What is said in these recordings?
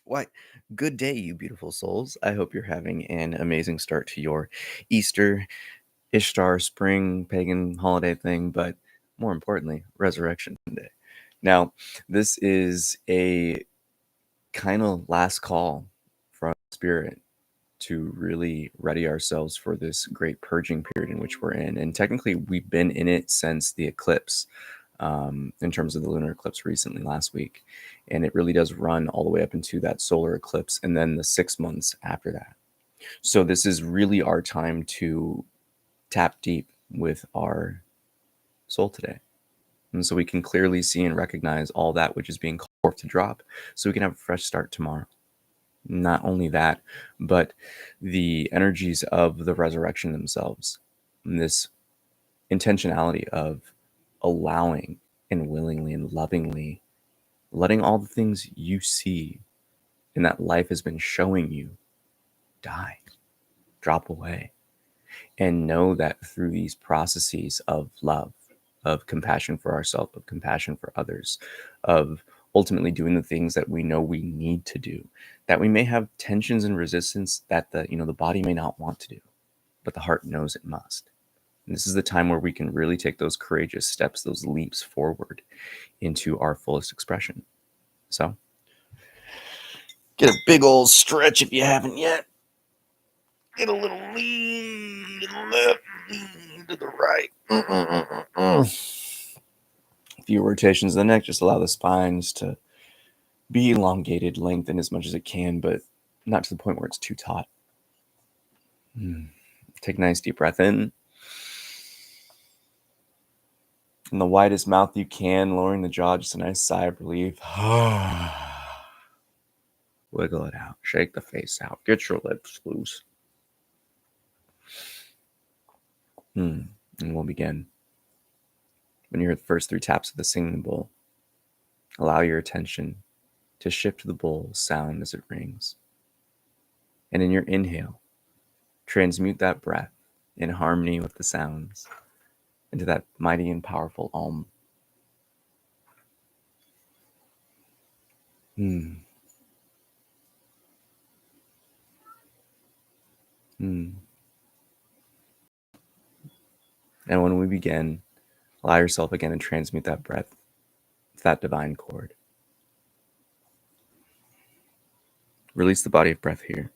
Why, good day, you beautiful souls. I hope you're having an amazing start to your Easter, Ishtar, spring, pagan holiday thing, but more importantly, Resurrection Day. Now, this is a kind of last call from Spirit to really ready ourselves for this great purging period in which we're in. And technically, we've been in it since the eclipse. In terms of the lunar eclipse recently last week. And it really does run all the way up into that solar eclipse and then the 6 months after that. So this is really our time to tap deep with our soul today. And so we can clearly see and recognize all that which is being called forth to drop so we can have a fresh start tomorrow. Not only that, but the energies of the resurrection themselves, and this intentionality of allowing and willingly and lovingly letting all the things you see and that life has been showing you die, drop away, and know that through these processes of love, of compassion for ourselves, of compassion for others, of ultimately doing the things that we know we need to do, that we may have tensions and resistance that the body may not want to do, but the heart knows it must. And this is the time where we can really take those courageous steps, those leaps forward into our fullest expression. So get a big old stretch if you haven't yet. Get a little lean to the left, lean to the right. A few rotations of the neck. Just allow the spines to be elongated, lengthen as much as it can, but not to the point where it's too taut. Take a nice deep breath in. In the widest mouth you can, lowering the jaw, just a nice sigh of relief. Wiggle it out. Shake the face out. Get your lips loose. And we'll begin. When you hear the first 3 taps of the singing bowl, allow your attention to shift to the bowl's sound as it rings. And in your inhale, transmute that breath in harmony with the sounds into that mighty and powerful Om. And when we begin, allow yourself again to transmute that breath with that divine chord. Release the body of breath here.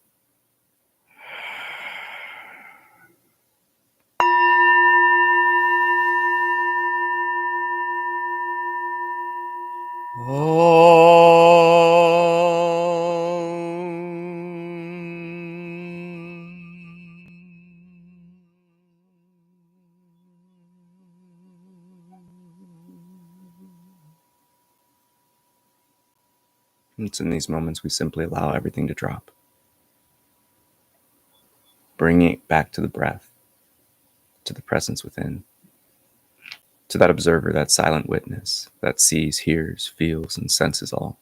It's in these moments we simply allow everything to drop. Bringing it back to the breath, to the presence within, to that observer, that silent witness that sees, hears, feels, and senses all.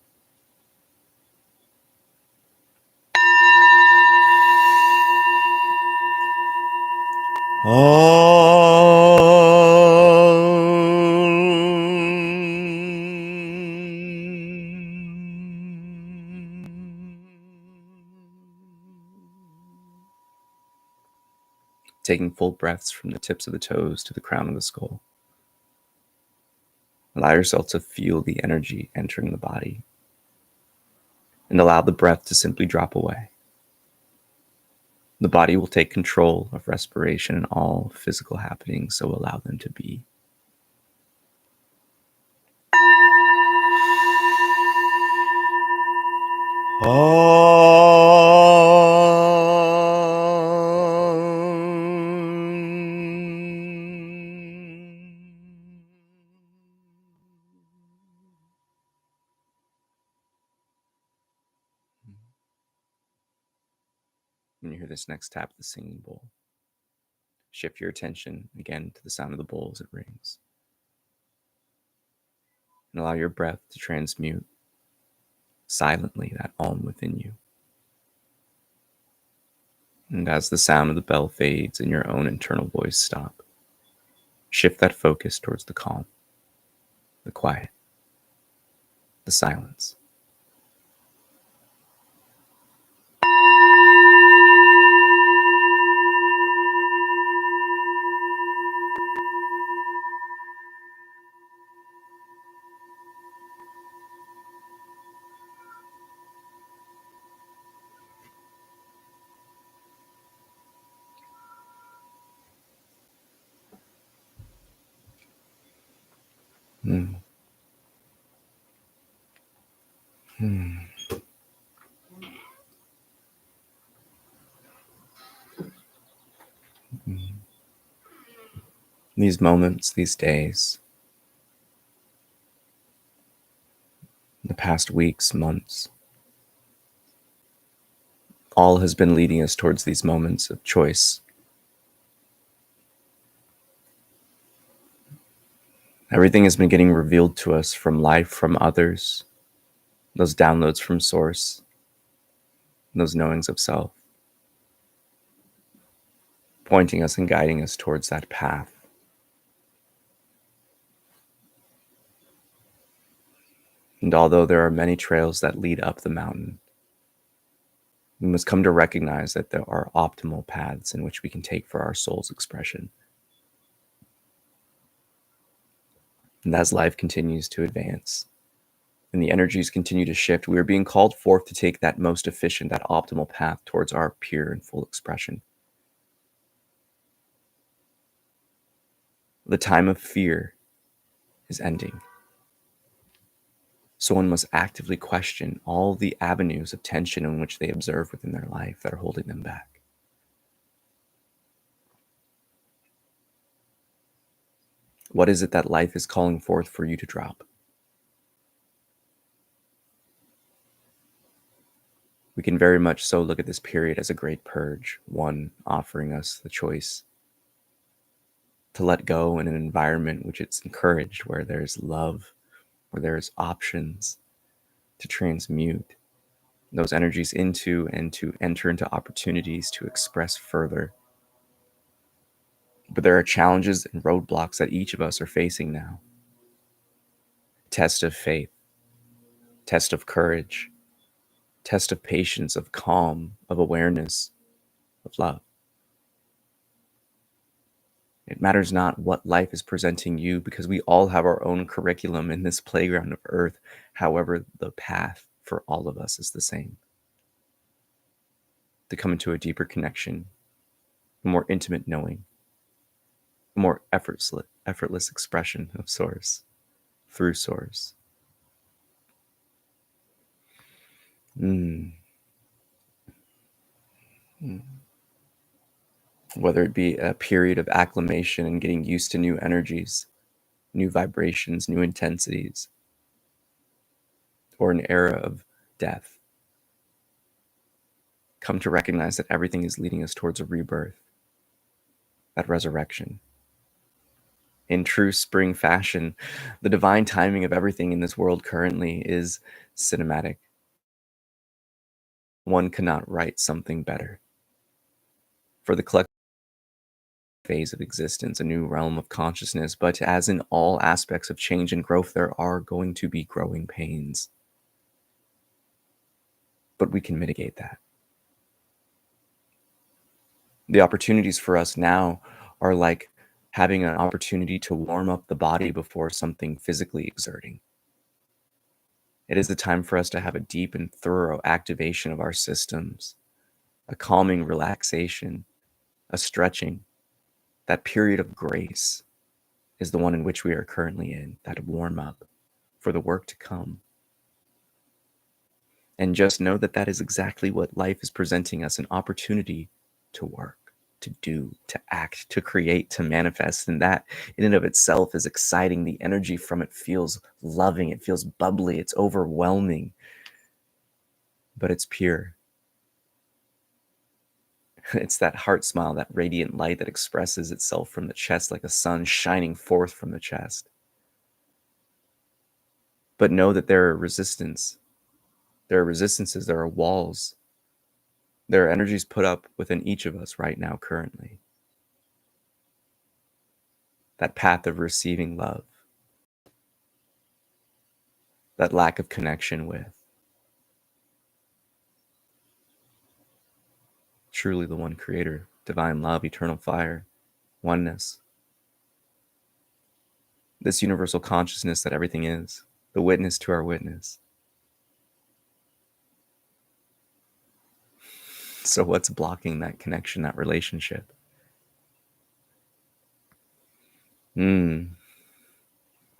Taking full breaths from the tips of the toes to the crown of the skull. Allow yourself to feel the energy entering the body, and allow the breath to simply drop away. The body will take control of respiration and all physical happenings, so allow them to be. When you hear this next tap of the singing bowl, shift your attention again to the sound of the bowl as it rings. And allow your breath to transmute silently that Om within you. And as the sound of the bell fades and your own internal voice stop, shift that focus towards the calm, the quiet, the silence. Mm. Mm. Mm. These moments, these days, the past weeks, months, all has been leading us towards these moments of choice. Everything has been getting revealed to us from life, from others, those downloads from source, those knowings of self, pointing us and guiding us towards that path. And although there are many trails that lead up the mountain, we must come to recognize that there are optimal paths in which we can take for our soul's expression. And as life continues to advance and the energies continue to shift, we are being called forth to take that most efficient, that optimal path towards our pure and full expression. The time of fear is ending. So one must actively question all the avenues of tension in which they observe within their life that are holding them back. What is it that life is calling forth for you to drop? We can very much so look at this period as a great purge, one offering us the choice to let go in an environment which it's encouraged, where there's love, where there's options to transmute those energies into and to enter into opportunities to express further. But there are challenges and roadblocks that each of us are facing now. Test of faith, test of courage, test of patience, of calm, of awareness, of love. It matters not what life is presenting you, because we all have our own curriculum in this playground of earth. However, the path for all of us is the same: to come into a deeper connection, a more intimate knowing, a more effortless expression of source through source. Mm. Mm. Whether it be a period of acclimation and getting used to new energies, new vibrations, new intensities, or an era of death, come to recognize that everything is leading us towards a rebirth, that resurrection. In true spring fashion, the divine timing of everything in this world currently is cinematic. One cannot write something better. For the collective phase of existence, a new realm of consciousness, but as in all aspects of change and growth, there are going to be growing pains. But we can mitigate that. The opportunities for us now are like having an opportunity to warm up the body before something physically exerting. It is the time for us to have a deep and thorough activation of our systems, a calming relaxation, a stretching. That period of grace is the one in which we are currently in, that warm up for the work to come. And just know that that is exactly what life is presenting us: an opportunity to work, to do, to act, to create, to manifest. And that in and of itself is exciting. The energy from it feels loving, it feels bubbly, it's overwhelming, but it's pure. It's that heart smile, that radiant light that expresses itself from the chest like a sun shining forth from the chest. But know that there are resistances, there are walls, there are energies put up within each of us right now, currently. That path of receiving love, that lack of connection with truly the one creator, divine love, eternal fire, oneness, this universal consciousness that everything is, the witness to our witness. So what's blocking that connection, that relationship?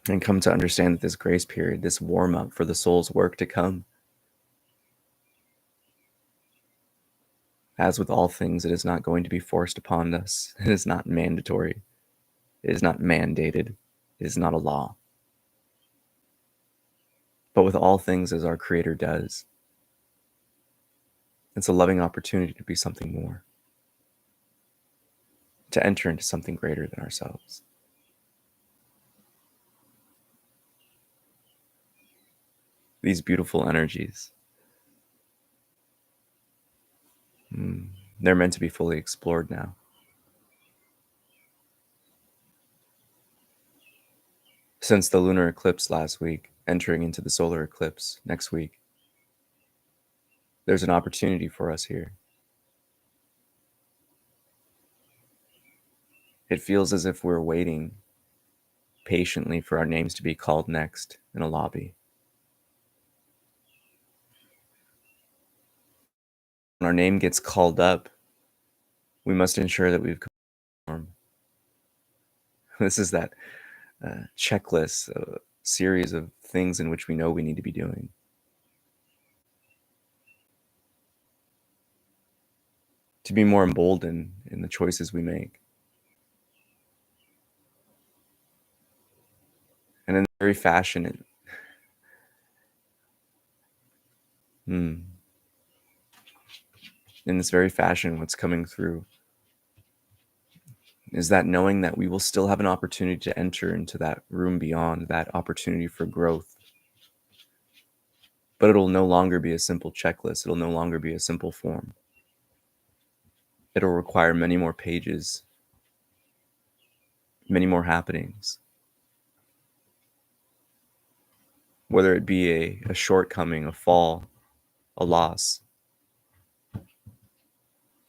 and come to understand that this grace period, this warm-up for the soul's work to come, as with all things, it is not going to be forced upon us. It is not mandatory. It is not mandated. It is not a law. But with all things, as our Creator does, it's a loving opportunity to be something more, to enter into something greater than ourselves. These beautiful energies, they're meant to be fully explored now. Since the lunar eclipse last week, entering into the solar eclipse next week, there's an opportunity for us here. It feels as if we're waiting patiently for our names to be called next in a lobby. When our name gets called up, we must ensure that we've conformed. This is that checklist, series of things in which we know we need to be doing. To be more emboldened in the choices we make. And in very fashion, in this very fashion, what's coming through is that knowing that we will still have an opportunity to enter into that room beyond, that opportunity for growth. But it'll no longer be a simple checklist. It'll no longer be a simple form. It'll require many more pages, many more happenings. Whether it be a shortcoming, a fall, a loss,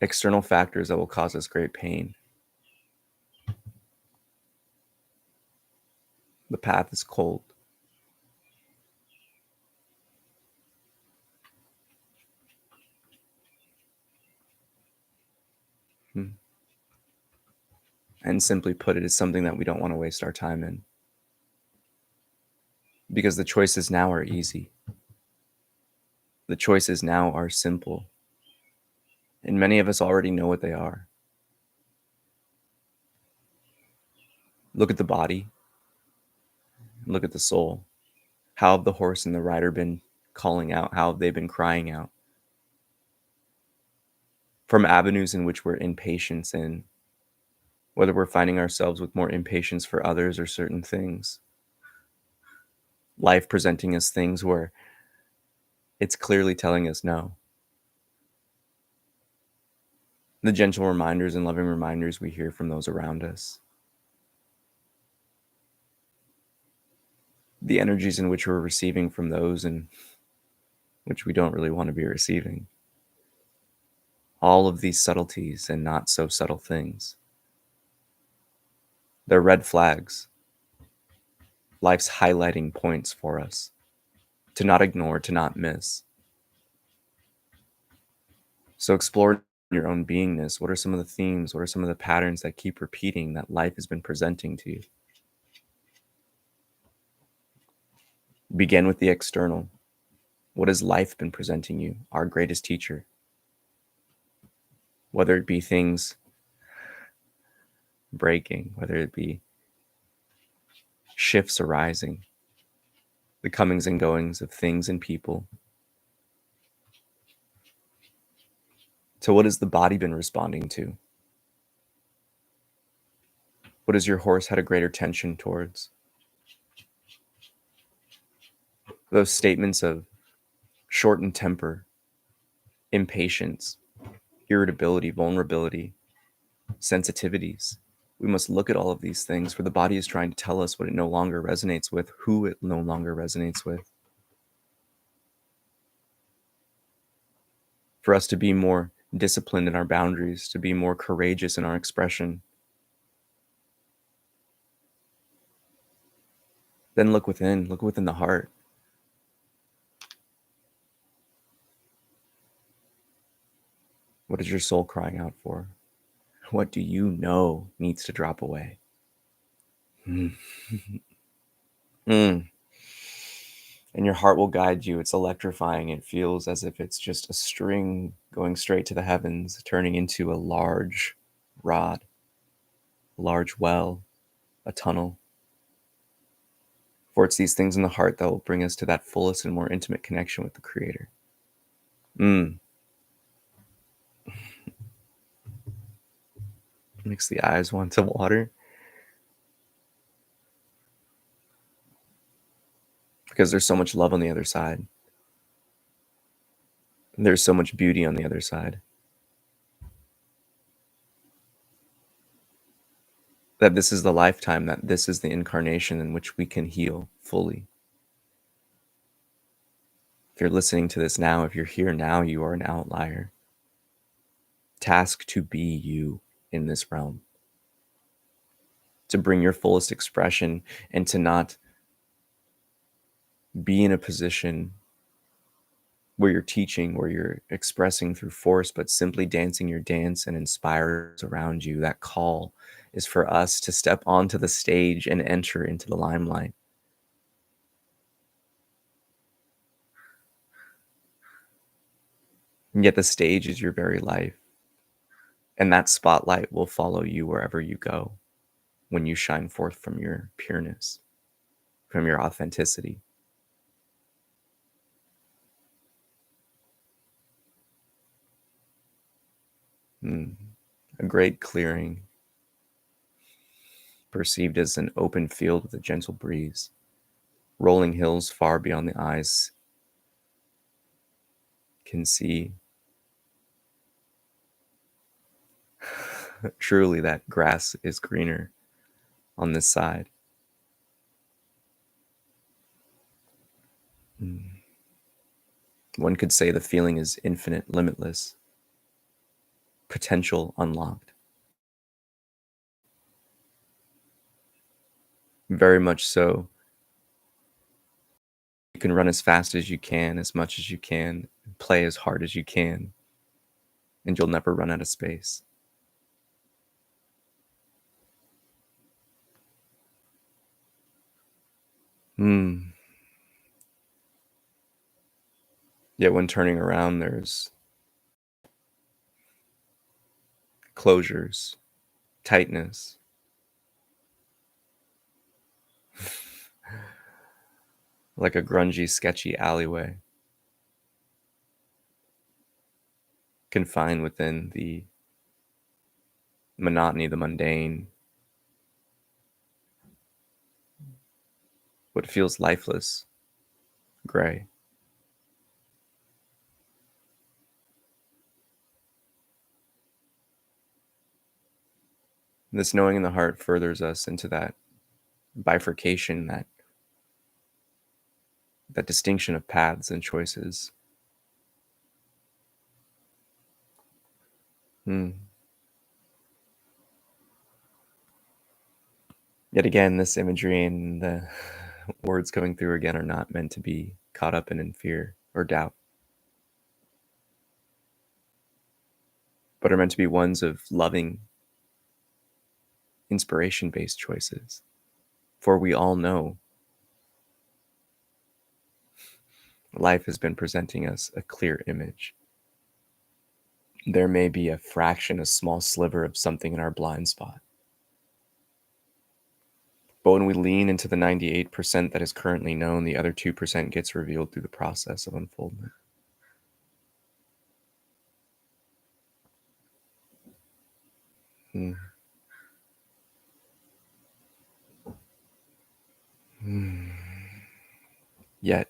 external factors that will cause us great pain. The path is cold. And simply put, it is something that we don't want to waste our time in. Because the choices now are easy. The choices now are simple. And many of us already know what they are. Look at the body. Look at the soul. How have the horse and the rider been calling out? How have they been crying out? From avenues in which we're impatient in, whether we're finding ourselves with more impatience for others or certain things. Life presenting us things where it's clearly telling us no. The gentle reminders and loving reminders we hear from those around us. The energies in which we're receiving from those in which we don't really want to be receiving. All of these subtleties and not so subtle things. They're red flags. Life's highlighting points for us. To not ignore, to not miss. So explore your own beingness. What are some of the themes? What are some of the patterns that keep repeating that life has been presenting to you? Begin with the external. What has life been presenting you? Our greatest teacher. Whether it be things breaking, whether it be shifts arising, the comings and goings of things and people. So what has the body been responding to? What has your horse had a greater tension towards? Those statements of shortened temper, impatience, irritability, vulnerability, sensitivities. We must look at all of these things, for the body is trying to tell us what it no longer resonates with, who it no longer resonates with. For us to be more disciplined in our boundaries, to be more courageous in our expression. Then look within the heart. What is your soul crying out for? What do you know needs to drop away? Mm. And your heart will guide you. It's electrifying. It feels as if it's just a string going straight to the heavens, turning into a large rod, a large well, a tunnel. For it's these things in the heart that will bring us to that fullest and more intimate connection with the Creator. Mm. Makes the eyes want to water. Because there's so much love on the other side. There's so much beauty on the other side. That this is the lifetime, that this is the incarnation in which we can heal fully. If you're listening to this now, if you're here now, you are an outlier. Tasked to be you in this realm. To bring your fullest expression and to not be in a position where you're teaching, where you're expressing through force, but simply dancing your dance and inspires around you. That call is for us to step onto the stage and enter into the limelight. And yet the stage is your very life. And that spotlight will follow you wherever you go when you shine forth from your pureness, from your authenticity. A great clearing, perceived as an open field with a gentle breeze, rolling hills far beyond the eyes can see. Truly, that grass is greener on this side. One could say the feeling is infinite, limitless, potential unlocked. Very much so. You can run as fast as you can, as much as you can, play as hard as you can, and you'll never run out of space. Yet when turning around, there's closures, tightness, like a grungy, sketchy alleyway, confined within the monotony, the mundane, what feels lifeless, gray. This knowing in the heart furthers us into that bifurcation, that distinction of paths and choices. Yet again, this imagery and the words coming through again are not meant to be caught up in fear or doubt, but are meant to be ones of loving, inspiration-based choices. For we all know life has been presenting us a clear image. There may be a fraction, a small sliver of something in our blind spot. But when we lean into the 98% that is currently known, the other 2% gets revealed through the process of unfoldment. Yet,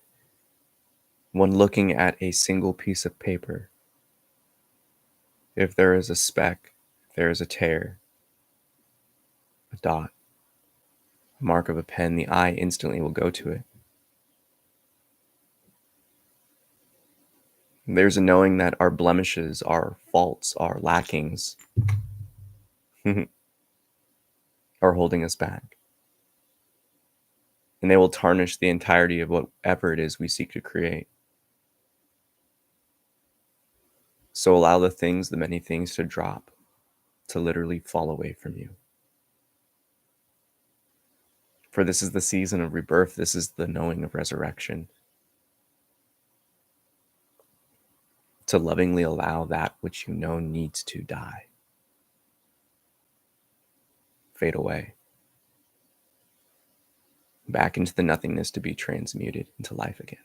when looking at a single piece of paper, if there is a speck, if there is a tear, a dot, a mark of a pen, the eye instantly will go to it. There's a knowing that our blemishes, our faults, our lackings are holding us back. And they will tarnish the entirety of whatever it is we seek to create. So allow the things, the many things to drop, to literally fall away from you. For this is the season of rebirth. This is the knowing of resurrection. To lovingly allow that which you know needs to die, fade away, back into the nothingness to be transmuted into life again.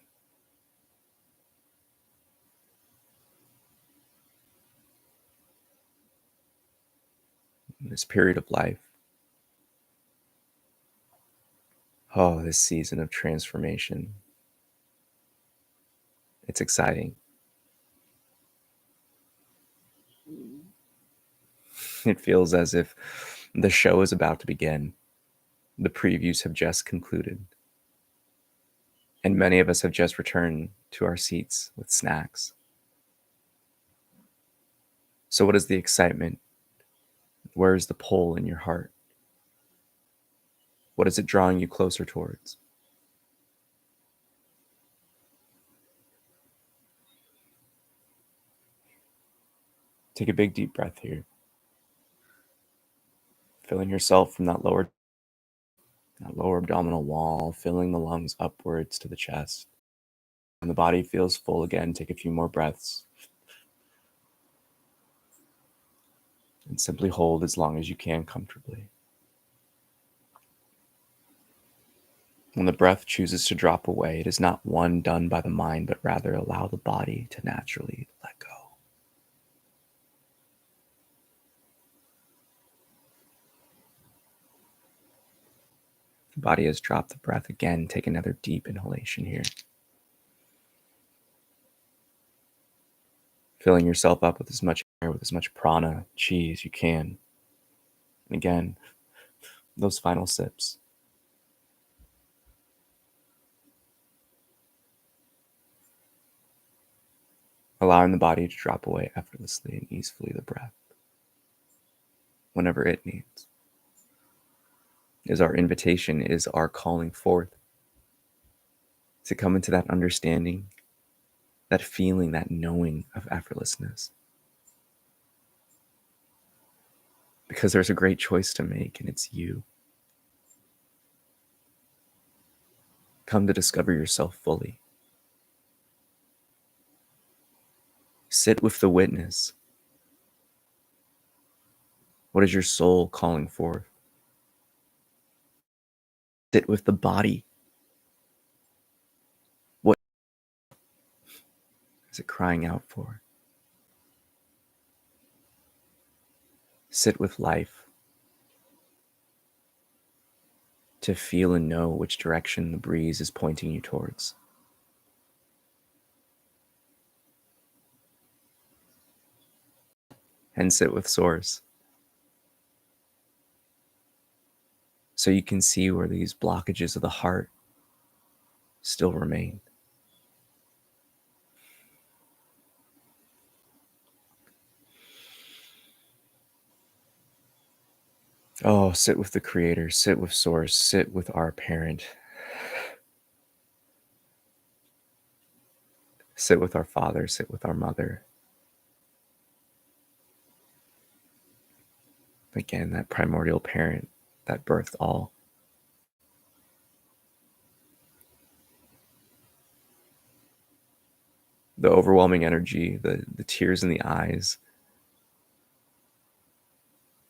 In this period of life, this season of transformation, it's exciting. It feels as if the show is about to begin. The previews have just concluded. And many of us have just returned to our seats with snacks. So what is the excitement? Where is the pull in your heart? What is it drawing you closer towards? Take a big deep breath here. Filling yourself from that lower abdominal wall, filling the lungs upwards to the chest. When the body feels full again, take a few more breaths. And simply hold as long as you can comfortably. When the breath chooses to drop away, it is not one done by the mind, but rather allow the body to naturally let go. The body has dropped the breath again. Take another deep inhalation here. Filling yourself up with as much air, with as much prana, chi as you can. And again, those final sips. Allowing the body to drop away effortlessly and easily the breath, whenever it needs. Is our invitation, is our calling forth to come into that understanding, that feeling, that knowing of effortlessness. Because there's a great choice to make, and it's you. Come to discover yourself fully. Sit with the witness. What is your soul calling forth? Sit with the body. What is it crying out for? Sit with life. To feel and know which direction the breeze is pointing you towards. And sit with Source. So you can see where these blockages of the heart still remain. Oh, sit with the Creator, sit with Source, sit with our parent. Sit with our father, sit with our mother. Again, that primordial parent that birthed all. The overwhelming energy, the tears in the eyes,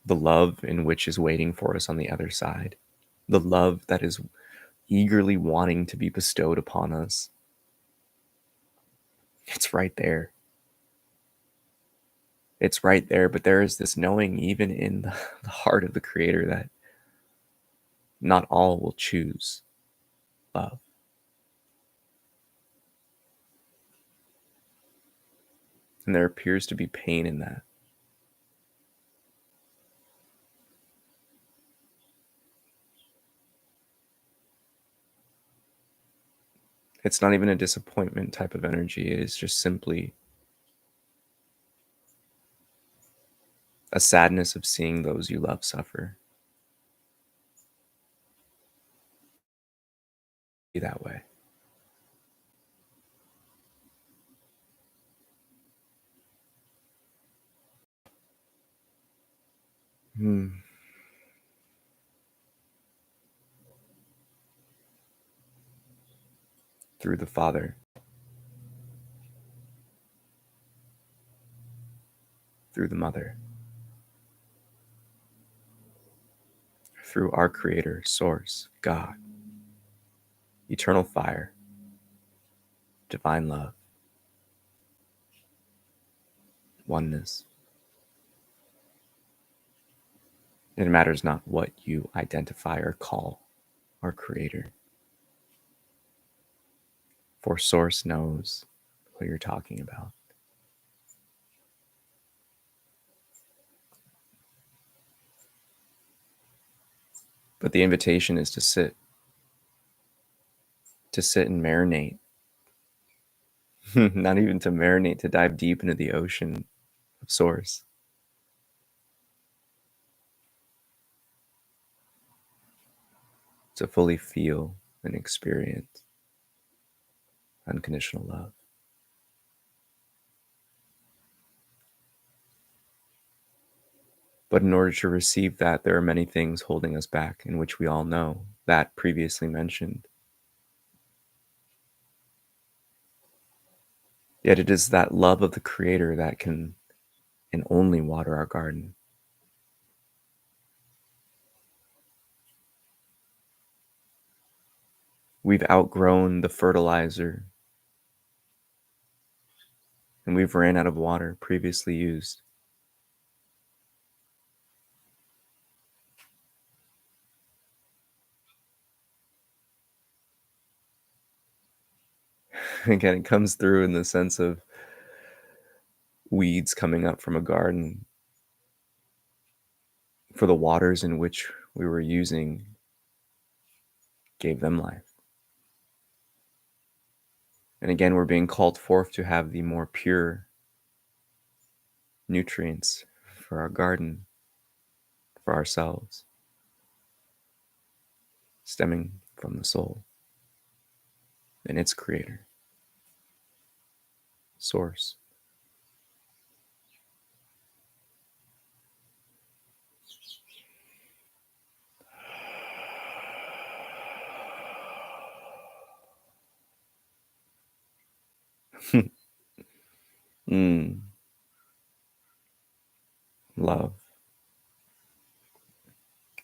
the love in which is waiting for us on the other side, the love that is eagerly wanting to be bestowed upon us. It's right there. It's right there, but there is this knowing even in the heart of the Creator that not all will choose love. And there appears to be pain in that. It's not even a disappointment type of energy. It is just simply a sadness of seeing those you love suffer. Be that way. through the Father, through the Mother, through our Creator, Source, God, eternal fire, divine love, oneness. It matters not what you identify or call our Creator, for Source knows what you're talking about. But the invitation is to sit and marinate. Not even to marinate, to dive deep into the ocean of Source. To fully feel and experience unconditional love. But in order to receive that, there are many things holding us back, in which we all know, that previously mentioned. Yet it is that love of the Creator that can and only water our garden. We've outgrown the fertilizer, and we've ran out of water previously used. Again, it comes through in the sense of weeds coming up from a garden, for the waters in which we were using gave them life. And again, we're being called forth to have the more pure nutrients for our garden, for ourselves, stemming from the soul and its Creator, Source. Love,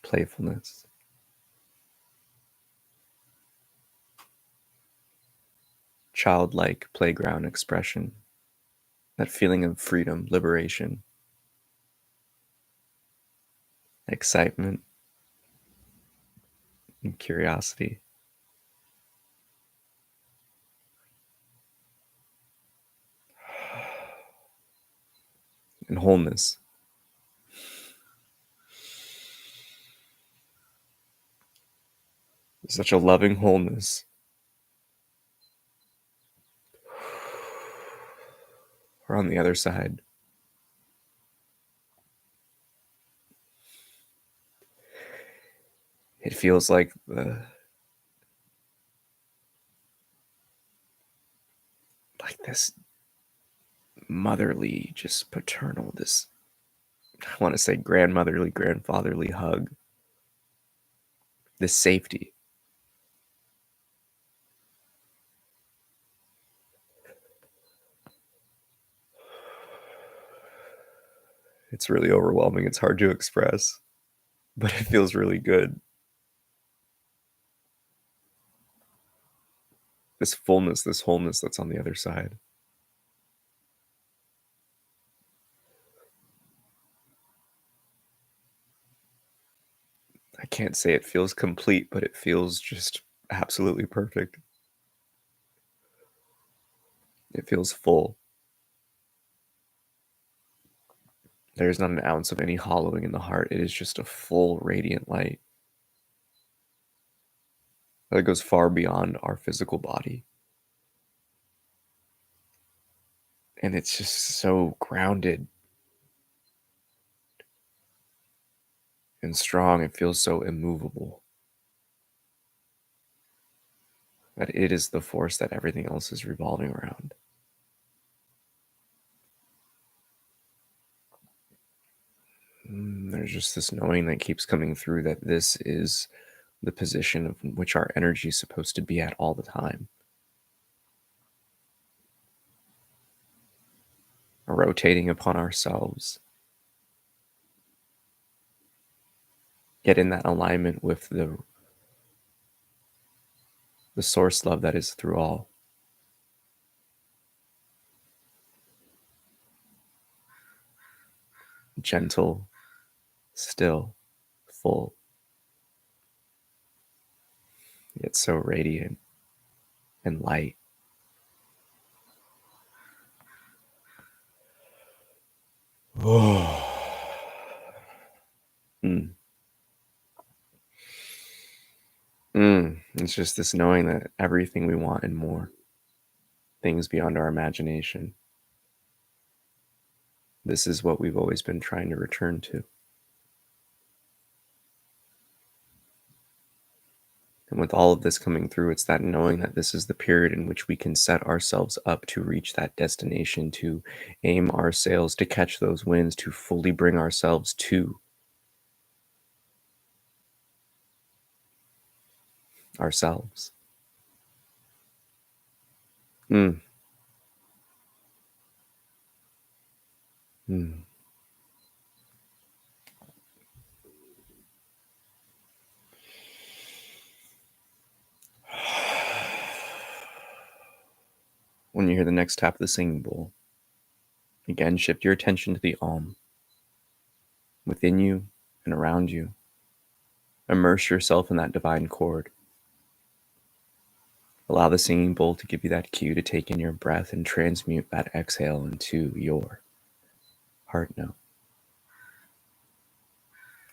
playfulness, childlike playground expression, that feeling of freedom, liberation, excitement, and curiosity. And wholeness. Such a loving wholeness. Or on the other side, it feels like this motherly, just paternal, this, I want to say grandmotherly, grandfatherly hug. This safety. It's really overwhelming. It's hard to express, but it feels really good. This fullness, this wholeness that's on the other side. I can't say it feels complete, but it feels just absolutely perfect. It feels full. There's not an ounce of any hollowing in the heart. It is just a full, radiant light that goes far beyond our physical body. And it's just so grounded and strong. It feels so immovable. That it is the force that everything else is revolving around. There's just this knowing that keeps coming through that this is the position of which our energy is supposed to be at all the time. rotating upon ourselves. Get in that alignment with the source love that is through all. Gentle, still, full, yet so radiant and light. It's just this knowing that everything we want and more, things beyond our imagination, this is what we've always been trying to return to. And with all of this coming through, it's that knowing that this is the period in which we can set ourselves up to reach that destination, to aim our sails, to catch those winds, to fully bring ourselves to ourselves. When you hear the next tap of the singing bowl, again, shift your attention to the Om within you and around you. Immerse yourself in that divine chord. Allow the singing bowl to give you that cue to take in your breath and transmute that exhale into your heart note.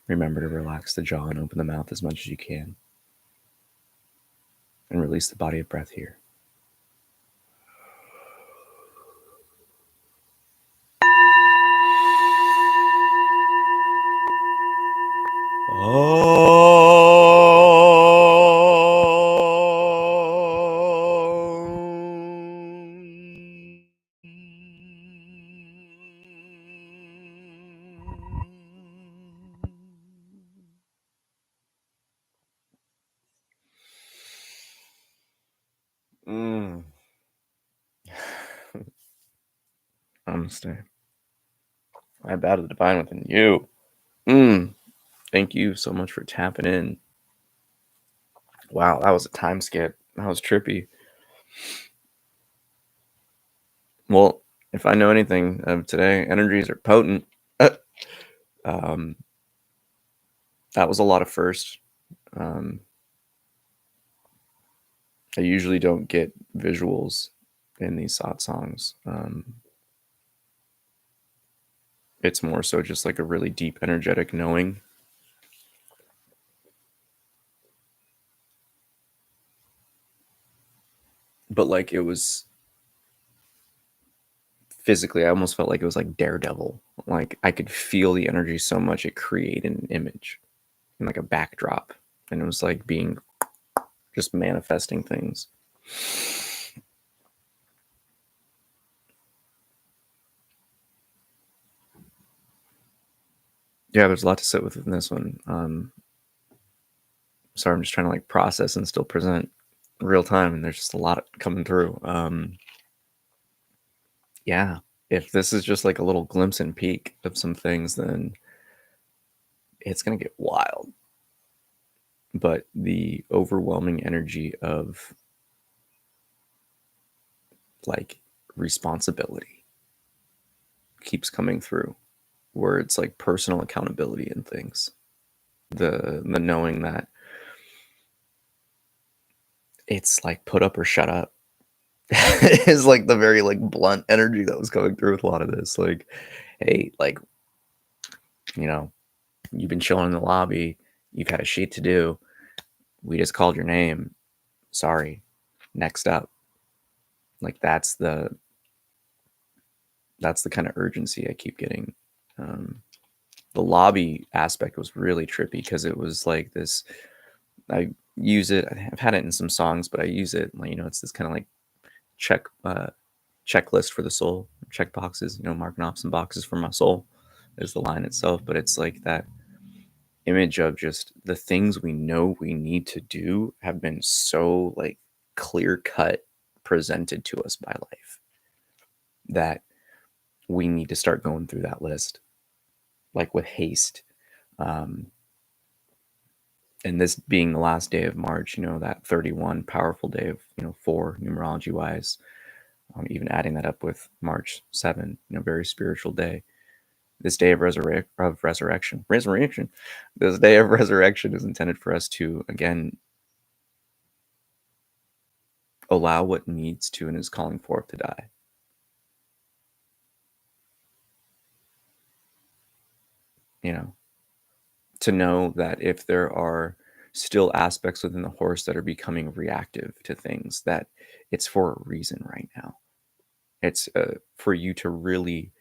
Remember to relax the jaw and open the mouth as much as you can. And release the body of breath here. Namaste. I bow to the divine within you. Thank you so much for tapping in. Wow, that was a time skip. That was trippy. Well, if I know anything of today, energies are potent. That was a lot of firsts. I usually don't get visuals in these satsangs. It's more so just like a really deep energetic knowing. But like it was physically, I almost felt like it was like Daredevil. Like I could feel the energy so much it created an image and like a backdrop. And it was like being just manifesting things. Yeah, there's a lot to sit with in this one. Sorry, I'm just trying to like process and still present real time, and there's just a lot coming through. Yeah, if this is just like a little glimpse and peek of some things, then it's gonna get wild. But the overwhelming energy of like responsibility keeps coming through, where it's like personal accountability and things. The knowing that it's like put up or shut up is like the very like blunt energy that was coming through with a lot of this. Like, hey, like, you know, you've been chilling in the lobby, you've had a sheet to do, we just called your name, sorry, next up. Like that's the kind of urgency I keep getting. The lobby aspect was really trippy because it was like this, I use it, I've had it in some songs, but I use it, like, you know, it's this kind of like checklist for the soul, check boxes, you know, marking off some boxes for my soul is the line itself. But it's like that image of just the things we know we need to do have been so like clear cut presented to us by life that we need to start going through that list, like with haste. And this being the last day of March, that 31 powerful day of, 4 numerology wise, even adding that up with March 7, very spiritual day. This day of resurrection, this day of resurrection is intended for us to, again, allow what needs to and is calling forth to die. To know that if there are still aspects within the horse that are becoming reactive to things, that it's for a reason right now. It's for you to really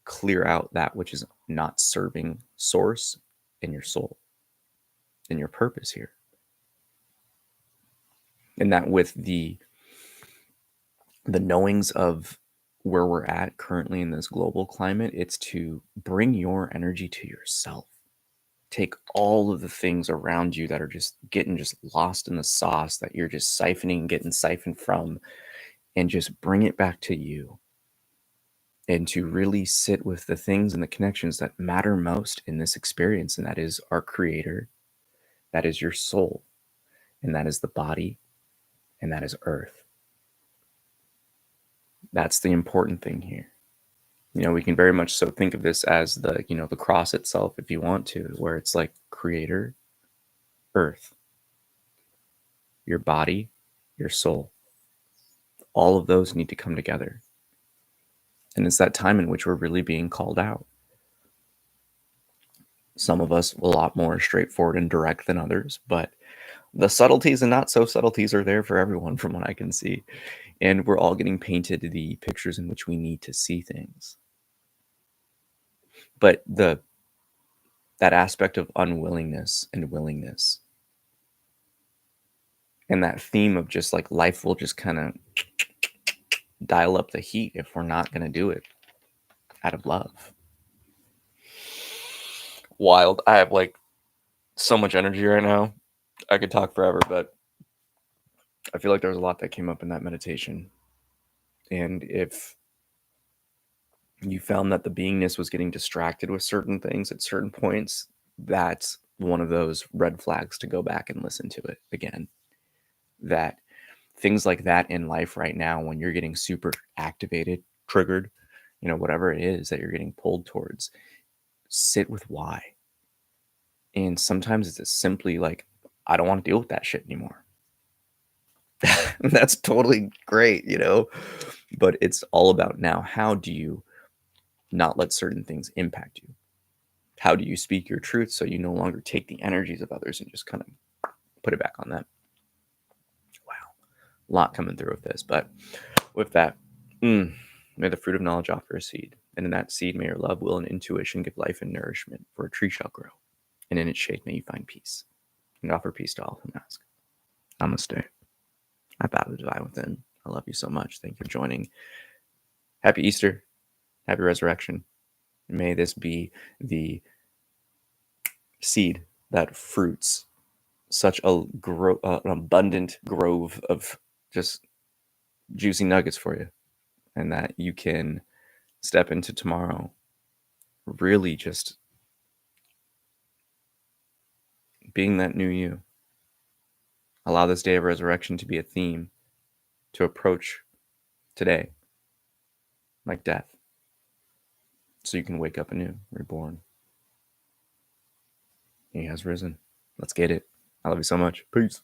clear out that which is not serving source in your soul, in your purpose here. And that with the knowings of where we're at currently in this global climate, it's to bring your energy to yourself. Take all of the things around you that are just getting just lost in the sauce that you're just siphoning, getting siphoned from, and just bring it back to you. And to really sit with the things and the connections that matter most in this experience. And that is our creator, that is your soul, and that is the body, and that is earth. That's the important thing here. We can very much so think of this as the, the cross itself, if you want to, where it's like creator, earth, your body, your soul. All of those need to come together. And it's that time in which we're really being called out. Some of us a lot more straightforward and direct than others, but the subtleties and not so subtleties are there for everyone from what I can see. And we're all getting painted the pictures in which we need to see things. But that aspect of unwillingness and willingness, and that theme of just like life will just kind of dial up the heat if we're not going to do it out of love. Wild. I have like so much energy right now. I could talk forever, but I feel like there was a lot that came up in that meditation. And if you found that the beingness was getting distracted with certain things at certain points, that's one of those red flags to go back and listen to it again. That things like that in life right now, when you're getting super activated, triggered, whatever it is that you're getting pulled towards, sit with why. And sometimes it's just simply like, I don't want to deal with that shit anymore. That's totally great, but it's all about now, how do you not let certain things impact you? How do you speak your truth so you no longer take the energies of others and just kind of put it back on them? Wow. A lot coming through with this. But with that, may the fruit of knowledge offer a seed. And in that seed, may your love, will, and intuition give life and nourishment, for a tree shall grow. And in its shade may you find peace. And offer peace to all who ask. Namaste. I bow to the divine within. I love you so much. Thank you for joining. Happy Easter. Happy resurrection. And may this be the seed that fruits such an abundant grove of just juicy nuggets for you, and that you can step into tomorrow really just being that new you. Allow this day of resurrection to be a theme to approach today like death, so you can wake up anew, reborn. He has risen. Let's get it. I love you so much. Peace.